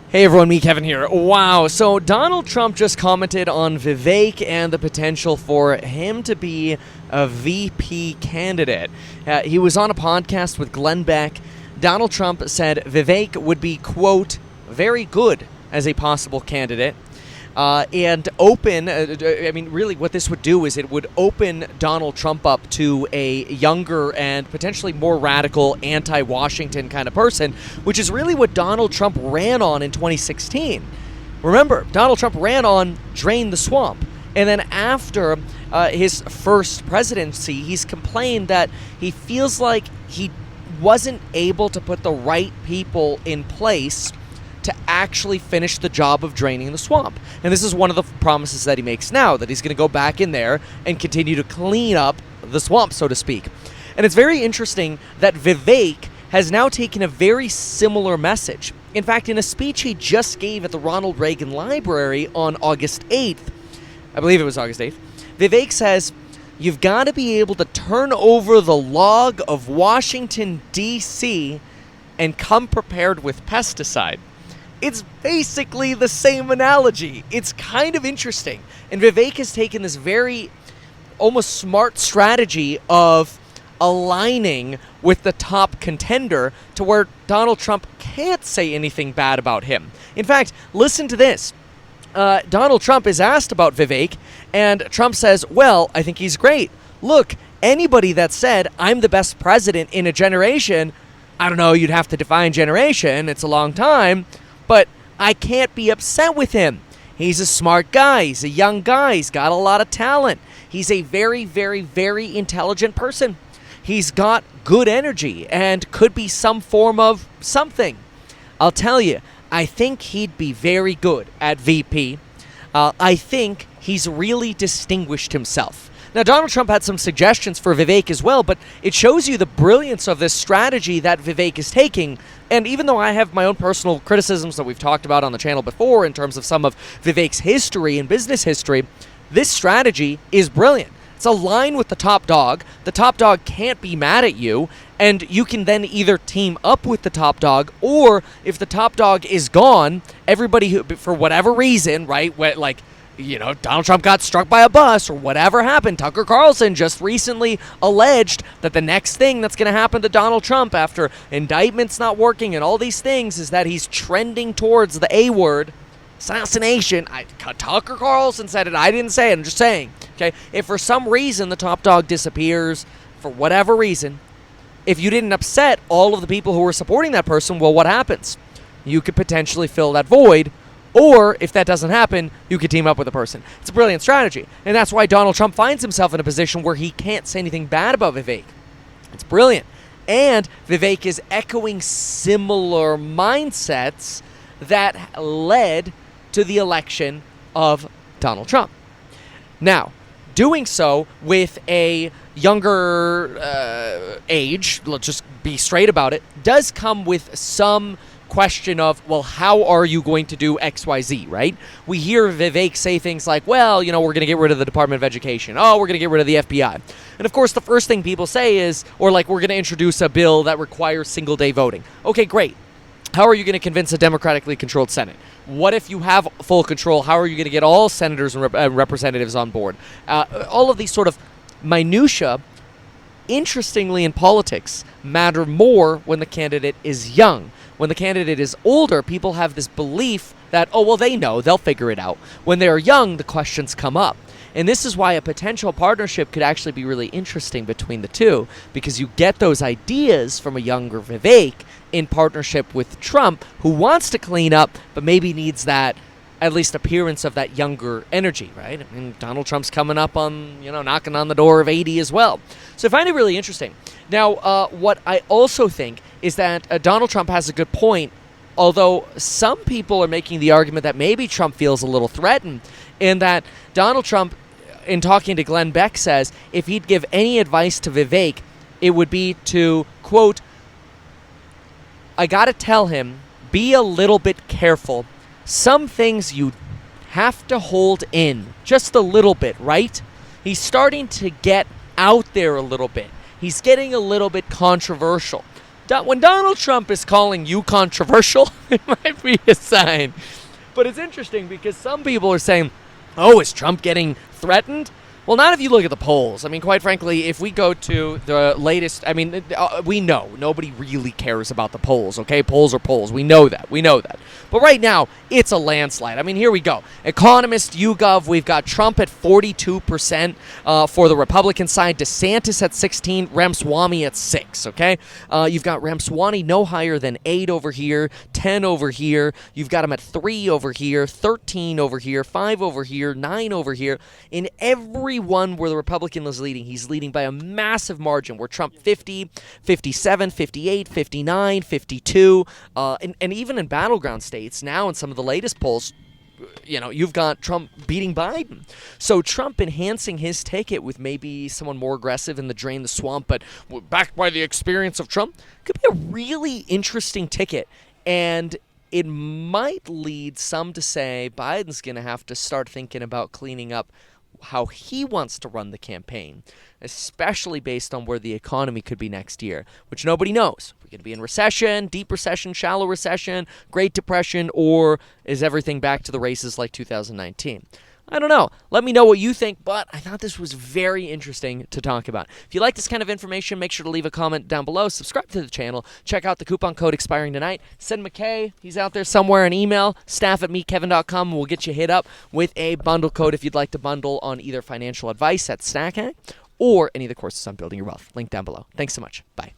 Hey everyone, me Kevin here. Wow, so Donald Trump just commented on Vivek and the potential for him to be a VP candidate. He was on a podcast with Glenn Beck. Donald Trump said Vivek would be, quote, very good as a possible candidate. And open, really what this would do is it would open Donald Trump up to a younger and potentially more radical anti-Washington kind of person, which is really what Donald Trump ran on in 2016. Remember, Donald Trump ran on drain the swamp. And then after his first presidency, he's complained that he feels like he wasn't able to put the right people in place to actually finish the job of draining the swamp. And this is one of the promises that he makes now, that he's going to go back in there and continue to clean up the swamp, so to speak. And it's very interesting that Vivek has now taken a very similar message. In fact, in a speech he just gave at the Ronald Reagan Library on August 8th, I believe it was August 8th, Vivek says, "You've got to be able to turn over the log of Washington, D.C. and come prepared with pesticide." It's basically the same analogy. It's kind of interesting. And Vivek has taken this very almost smart strategy of aligning with the top contender to where Donald Trump can't say anything bad about him. In fact, listen to this. Donald Trump is asked about Vivek, and Trump says, well, I think he's great. Look, anybody that said I'm the best president in a generation, I don't know, you'd have to define generation. It's a long time. But I can't be upset with him. He's a smart guy. He's a young guy. He's got a lot of talent. He's a very, very, very intelligent person. He's got good energy and could be some form of something. I'll tell you, I think he'd be very good at VP. I think he's really distinguished himself. Now, Donald Trump had some suggestions for Vivek as well, but it shows you the brilliance of this strategy that Vivek is taking. And even though I have my own personal criticisms that we've talked about on the channel before in terms of some of Vivek's history and business history, this strategy is brilliant. It's aligned with the top dog. The top dog can't be mad at you, and you can then either team up with the top dog, or if the top dog is gone, everybody who, for whatever reason, right, Donald Trump got struck by a bus or whatever happened. Tucker Carlson just recently alleged that the next thing that's going to happen to Donald Trump after indictments not working and all these things is that he's trending towards the A word, assassination. Tucker Carlson said it. I didn't say it. I'm just saying. Okay, if for some reason the top dog disappears, for whatever reason, if you didn't upset all of the people who were supporting that person, well, what happens? You could potentially fill that void. Or, if that doesn't happen, you could team up with a person. It's a brilliant strategy. And that's why Donald Trump finds himself in a position where he can't say anything bad about Vivek. It's brilliant. And Vivek is echoing similar mindsets that led to the election of Donald Trump. Now, doing so with a younger age, let's just be straight about it, does come with some question of, well, how are you going to do XYZ, right? We hear Vivek say things like, well, we're going to get rid of the Department of Education. Oh, we're going to get rid of the FBI. And of course, the first thing people say is, we're going to introduce a bill that requires single-day voting. Okay, great. How are you going to convince a democratically controlled Senate? What if you have full control? How are you going to get all senators and representatives on board? All of these sort of minutia, interestingly in politics, matter more when the candidate is young. When the candidate is older, people have this belief that, oh, well, they know, they'll figure it out. When they're young, the questions come up. And this is why a potential partnership could actually be really interesting between the two, because you get those ideas from a younger Vivek in partnership with Trump, who wants to clean up, but maybe needs that, at least appearance of that younger energy, right? I mean, Donald Trump's coming up on, knocking on the door of 80 as well. So I find it really interesting. Now, what I also think is that Donald Trump has a good point, although some people are making the argument that maybe Trump feels a little threatened, in that Donald Trump, in talking to Glenn Beck, says if he'd give any advice to Vivek, it would be to, quote, I gotta tell him, be a little bit careful. Some things you have to hold in, just a little bit, right? He's starting to get out there a little bit. He's getting a little bit controversial. When Donald Trump is calling you controversial, it might be a sign. But it's interesting because some people are saying, oh, is Trump getting threatened? Well, not if you look at the polls. I mean, quite frankly, if we go to the latest, I mean, we know nobody really cares about the polls, okay? Polls are polls. We know that. But right now, it's a landslide. I mean, here we go. Economist, YouGov, we've got Trump at 42% for the Republican side, DeSantis at 16, Ramaswamy at 6, okay? You've got Ramaswamy no higher than 8 over here, 10 over here. You've got him at 3 over here, 13 over here, 5 over here, 9 over here. In every one where the Republican is leading, he's leading by a massive margin, where Trump 50, 57, 58, 59, 52, and even in battleground states, now in some of the latest polls, you've got Trump beating Biden. So Trump enhancing his ticket with maybe someone more aggressive in the drain the swamp, but backed by the experience of Trump, could be a really interesting ticket. And it might lead some to say Biden's going to have to start thinking about cleaning up how he wants to run the campaign, especially based on where the economy could be next year, which nobody knows. We're going to be in recession, deep recession, shallow recession, Great Depression, or is everything back to the races like 2019? I don't know. Let me know what you think, but I thought this was very interesting to talk about. If you like this kind of information, make sure to leave a comment down below, subscribe to the channel, check out the coupon code expiring tonight. Send McKay, he's out there somewhere, an email, staff@meetkevin.com, and we'll get you hit up with a bundle code if you'd like to bundle on either financial advice at StackHack or any of the courses on building your wealth. Link down below. Thanks so much. Bye.